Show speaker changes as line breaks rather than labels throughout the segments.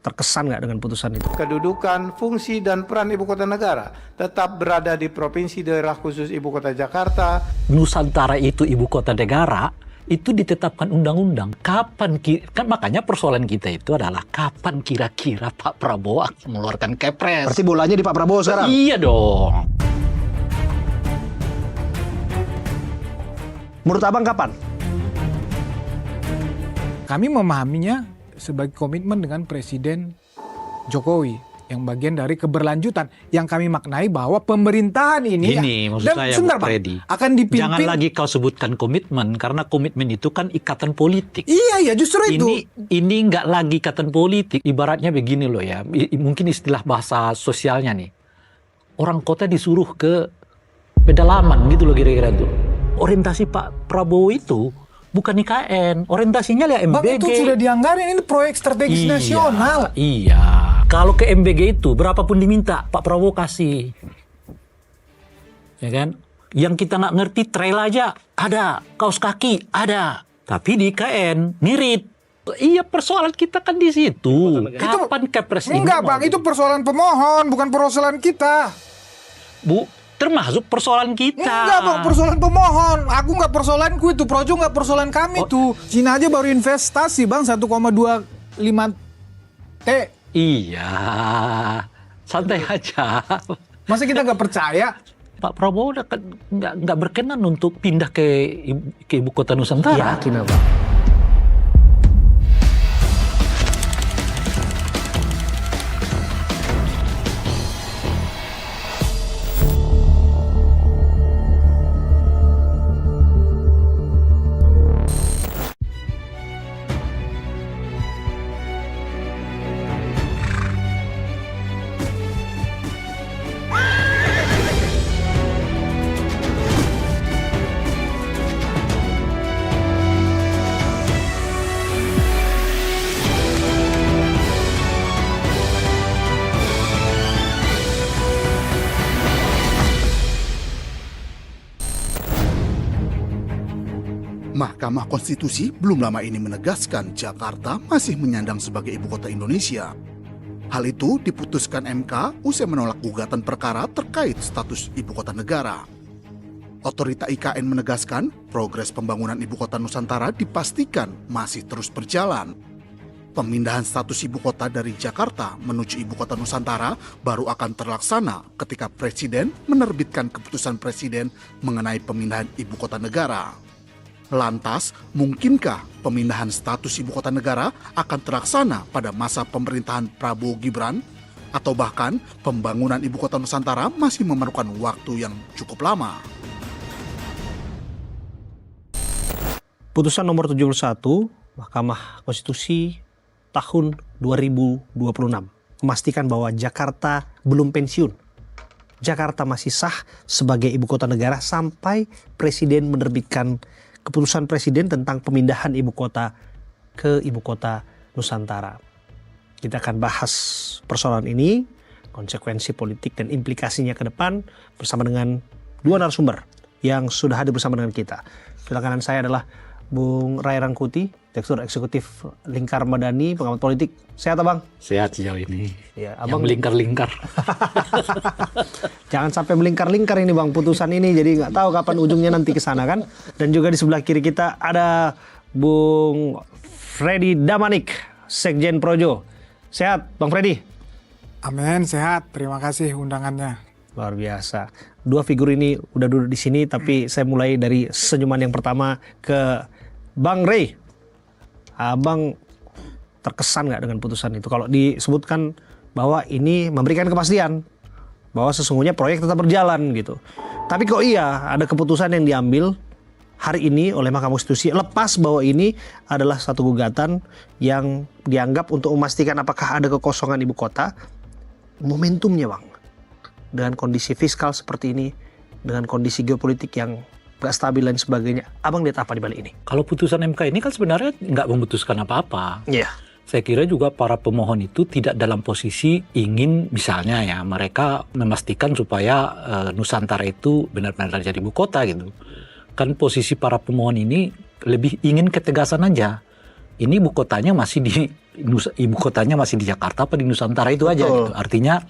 terkesan nggak dengan putusan itu?
Kedudukan, fungsi, dan peran ibu kota negara tetap berada di Provinsi Daerah Khusus Ibu Kota Jakarta.
Nusantara itu ibu kota negara, itu ditetapkan undang-undang. Kapan kan makanya persoalan kita itu adalah kapan kira-kira Pak Prabowo akan mengeluarkan kepres.
Berarti bolanya di Pak Prabowo sekarang?
Iya dong.
Menurut abang kapan?
Kami memahaminya sebagai komitmen dengan Presiden Jokowi yang bagian dari keberlanjutan yang kami maknai bahwa pemerintahan ini
Maksud saya
sebentar,
Bang Freddy,
akan dipimpin.
jangan lagi kau sebutkan komitmen karena komitmen itu kan ikatan politik.
Iya justru itu.
Ini nggak lagi ikatan politik. Ibaratnya begini loh ya, mungkin istilah bahasa sosialnya nih. Orang kota disuruh ke pedalaman gitu loh kira-kira tuh. Orientasi Pak Prabowo itu bukan IKN, orientasinya ya MBG.
Bang, itu sudah dianggarin, ini proyek strategis nasional.
Iya. Kalau ke MBG itu berapapun diminta Pak Prabowo kasih. Ya kan? Yang kita nggak ngerti trail aja ada, kaos kaki ada. Tapi di IKN ngirit. Iya, persoalan kita kan di situ. Kapan kepres ini?
Enggak Bang, itu persoalan pemohon, bukan persoalan kita.
Bu, termasuk persoalan kita.
Enggak Bang, persoalan pemohon. Aku nggak persoalanku itu, Projo nggak persoalan kami tuh. Cina aja baru investasi Bang 1,25 T.
Iya, santai aja.
Masa kita nggak percaya?
Pak Prabowo udah nggak berkenan untuk pindah ke ibu kota Nusantara.
Yakin Bang?
Mahkamah Konstitusi belum lama ini menegaskan Jakarta masih menyandang sebagai ibu kota Indonesia. Hal itu diputuskan MK usai menolak gugatan perkara terkait status ibu kota negara. Otorita IKN menegaskan progres pembangunan ibu kota Nusantara dipastikan masih terus berjalan. Pemindahan status ibu kota dari Jakarta menuju ibu kota Nusantara baru akan terlaksana ketika Presiden menerbitkan keputusan Presiden mengenai pemindahan ibu kota negara. Lantas, mungkinkah pemindahan status ibu kota negara akan terlaksana pada masa pemerintahan Prabowo Gibran? Atau bahkan pembangunan ibu kota Nusantara masih memerlukan waktu yang cukup lama?
Putusan nomor 71 Mahkamah Konstitusi tahun 2026 memastikan bahwa Jakarta belum pensiun. Jakarta masih sah sebagai ibu kota negara sampai Presiden menerbitkan keputusan Presiden tentang pemindahan ibu kota ke ibu kota Nusantara. Kita akan bahas persoalan ini, konsekuensi politik dan implikasinya ke depan bersama dengan dua narasumber yang sudah hadir bersama dengan kita. Sebelah kanan saya adalah Bung Ray Rangkuti, Direktur Eksekutif Lingkar Madani, pengamat politik. Sehat Abang?
Sehat sejauh ini.
Ya,
Yang
Abang
melingkar-lingkar.
Jangan sampai melingkar-lingkar ini Bang putusan ini, jadi nggak tahu kapan ujungnya nanti ke sana kan. Dan juga di sebelah kiri kita ada Bung Freddy Damanik, Sekjen Projo. Sehat Bang Freddy?
Amin, sehat. Terima kasih undangannya.
Luar biasa. Dua figur ini udah duduk di sini, tapi saya mulai dari senyuman yang pertama ke Bang Ray. Abang terkesan nggak dengan putusan itu? Kalau disebutkan bahwa ini memberikan kepastian bahwa sesungguhnya proyek tetap berjalan gitu. Tapi kok iya ada keputusan yang diambil hari ini oleh Mahkamah Konstitusi lepas bahwa ini adalah satu gugatan yang dianggap untuk memastikan apakah ada kekosongan ibu kota. Momentumnya Bang, dengan kondisi fiskal seperti ini, dengan kondisi geopolitik yang gak stabil dan sebagainya, Abang lihat apa di balik ini?
Kalau putusan MK ini kan sebenarnya nggak memutuskan apa-apa.
Iya.
Saya kira juga para pemohon itu tidak dalam posisi ingin misalnya ya mereka memastikan supaya Nusantara itu benar-benar jadi ibu kota gitu. Kan posisi para pemohon ini lebih ingin ketegasan aja. Ini ibu kotanya masih di ibu kotanya masih di Jakarta apa di Nusantara itu aja gitu. Artinya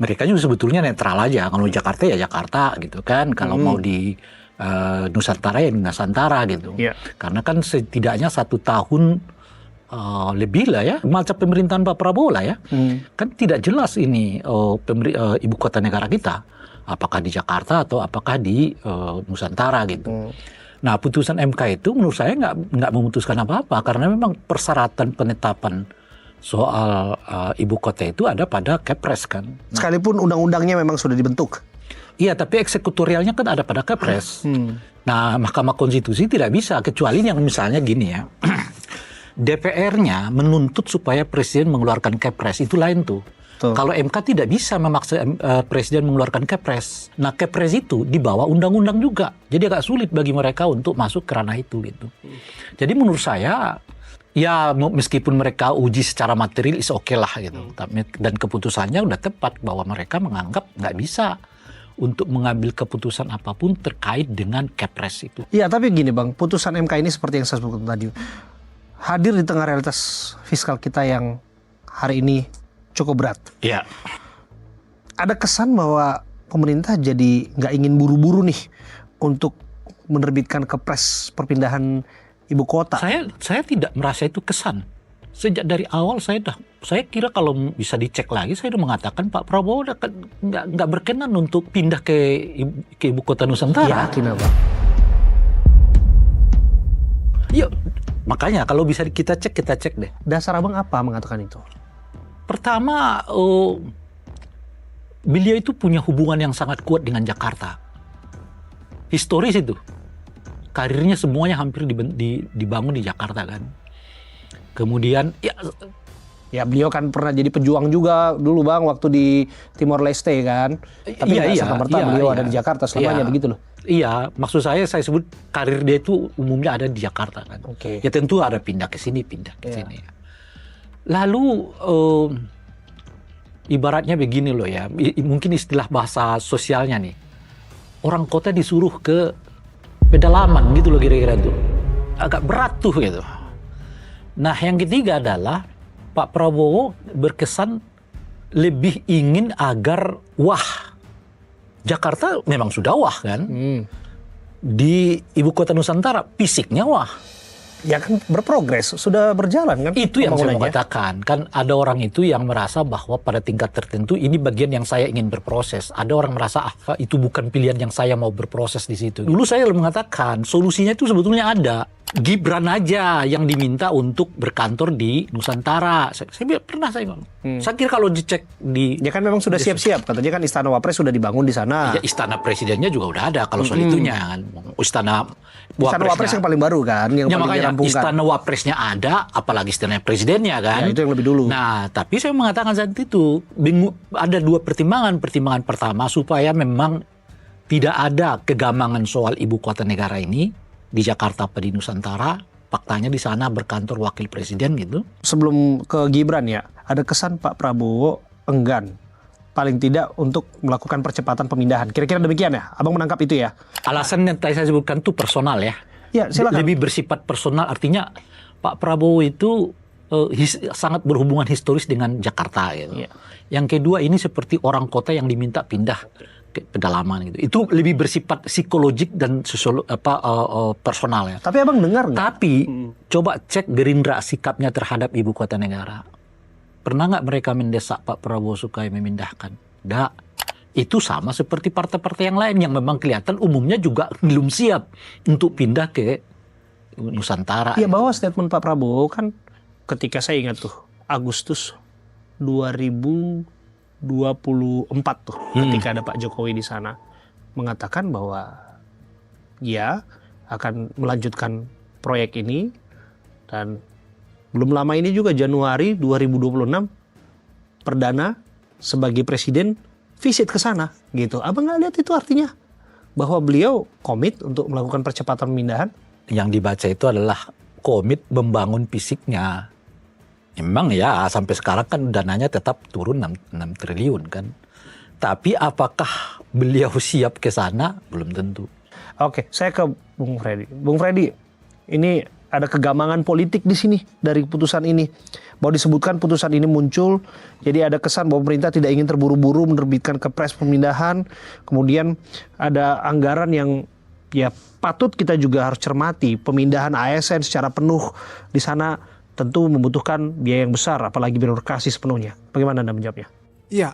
mereka juga sebetulnya netral aja. Kalau Jakarta ya Jakarta gitu kan. Kalau mau di Nusantara ya di Nusantara gitu. Karena kan setidaknya 1 tahun lebih lah ya masa pemerintahan Pak Prabowo lah ya. Kan tidak jelas ini ibu kota negara kita. Apakah di Jakarta atau apakah di Nusantara gitu. Nah putusan MK itu menurut saya nggak memutuskan apa-apa karena memang persyaratan penetapan soal ibu kota itu ada pada Kepres kan.
Sekalipun undang-undangnya memang sudah dibentuk.
Iya tapi eksekutorialnya kan ada pada Kepres. Nah Mahkamah Konstitusi tidak bisa kecuali yang misalnya gini ya. DPR-nya menuntut supaya presiden mengeluarkan Kepres itu lain tuh. Kalau MK tidak bisa memaksa presiden mengeluarkan Kepres. Nah Kepres itu di bawah undang-undang juga. Jadi agak sulit bagi mereka untuk masuk ke ranah itu gitu. Jadi menurut saya ya meskipun mereka uji secara material is oke lah gitu. Dan keputusannya udah tepat bahwa mereka menganggap nggak bisa untuk mengambil keputusan apapun terkait dengan Kepres itu.
Iya tapi gini Bang, putusan MK ini seperti yang saya sebutkan tadi. Hadir di tengah realitas fiskal kita yang hari ini cukup berat.
Iya.
Ada kesan bahwa pemerintah jadi nggak ingin buru-buru nih untuk menerbitkan Kepres perpindahan ibu kota.
Saya tidak merasa itu kesan. Sejak dari awal saya kira kalau bisa dicek lagi saya udah mengatakan Pak Prabowo nggak berkenan untuk pindah ke ibu kota Nusantara.
Yakin apa?
Iya. Makanya kalau bisa kita cek deh.
Dasar abang apa mengatakan itu?
Pertama, beliau itu punya hubungan yang sangat kuat dengan Jakarta. Historis itu. Karirnya semuanya hampir dibangun di Jakarta kan. Kemudian,
ya beliau kan pernah jadi pejuang juga dulu Bang waktu di Timor Leste kan. Tapi nggak serta-merta beliau ada di Jakarta selamanya begitu loh.
Iya, maksud saya sebut karir dia itu umumnya ada di Jakarta kan. Ya tentu ada pindah ke sini. Lalu ibaratnya begini loh ya, mungkin istilah bahasa sosialnya nih. Orang kota disuruh ke pedalaman gitu loh kira-kira tuh. Agak berat tuh gitu. Nah yang ketiga adalah Pak Prabowo berkesan lebih ingin agar Jakarta memang sudah kan. Di ibu kota Nusantara fisiknya
Ya kan berprogres, sudah berjalan kan.
Itu yang saya katakan. Kan ada orang itu yang merasa bahwa pada tingkat tertentu ini bagian yang saya ingin berproses. Ada orang merasa itu bukan pilihan yang saya mau berproses di situ. Dulu saya mengatakan solusinya itu sebetulnya ada. Gibran aja yang diminta untuk berkantor di Nusantara. Saya pernah saya ngomong. Saya kira kalau dicek di...
Ya kan memang sudah siap-siap. Katanya kan Istana Wapres sudah dibangun di sana.
Ya, Istana Presidennya juga udah ada kalau soal itunya kan. Istana
Wapres yang paling baru kan. Yang paling
makanya
dirampungkan.
Istana Wapresnya ada, apalagi Istana Presidennya kan.
Ya itu yang lebih dulu.
Nah tapi saya mengatakan saat itu ada 2 pertimbangan. Pertimbangan pertama supaya memang tidak ada kegamangan soal ibu kota negara ini. Di Jakarta apa di Nusantara, faktanya di sana berkantor wakil presiden gitu.
Sebelum ke Gibran ya, ada kesan Pak Prabowo enggan paling tidak untuk melakukan percepatan pemindahan. Kira-kira demikian ya? Abang menangkap itu ya?
Alasan yang tadi saya sebutkan itu personal ya.
Ya silakan.
Lebih bersifat personal, artinya Pak Prabowo itu sangat berhubungan historis dengan Jakarta gitu. Yang kedua ini seperti orang kota yang diminta pindah ke pedalaman gitu. Itu lebih bersifat psikologik dan personal ya.
Tapi abang dengar nggak?
Tapi coba cek Gerindra sikapnya terhadap ibu kota negara. Pernah nggak mereka mendesak Pak Prabowo supaya memindahkan? Nggak. Itu sama seperti partai-partai yang lain yang memang kelihatan umumnya juga belum siap untuk pindah ke Nusantara.
Iya bahwa statement Pak Prabowo kan ketika saya ingat tuh Agustus 2024 tuh ketika ada Pak Jokowi di sana mengatakan bahwa ya akan melanjutkan proyek ini dan belum lama ini juga Januari 2026 perdana sebagai presiden visit ke sana gitu. Abang nggak lihat itu artinya bahwa beliau komit untuk melakukan percepatan pemindahan?
Yang dibaca itu adalah komit membangun fisiknya. Memang ya sampai sekarang kan dananya tetap turun 6 triliun kan. Tapi apakah beliau siap ke sana? Belum tentu.
Oke, saya ke Bung Freddy. Bung Freddy, ini ada kegamangan politik di sini dari putusan ini. Bahwa disebutkan putusan ini muncul, jadi ada kesan bahwa pemerintah tidak ingin terburu-buru menerbitkan kepres pemindahan. Kemudian ada anggaran yang ya patut kita juga harus cermati. Pemindahan ASN secara penuh di sana tentu membutuhkan biaya yang besar, apalagi birokrasi sepenuhnya. Bagaimana Anda menjawabnya?
Iya,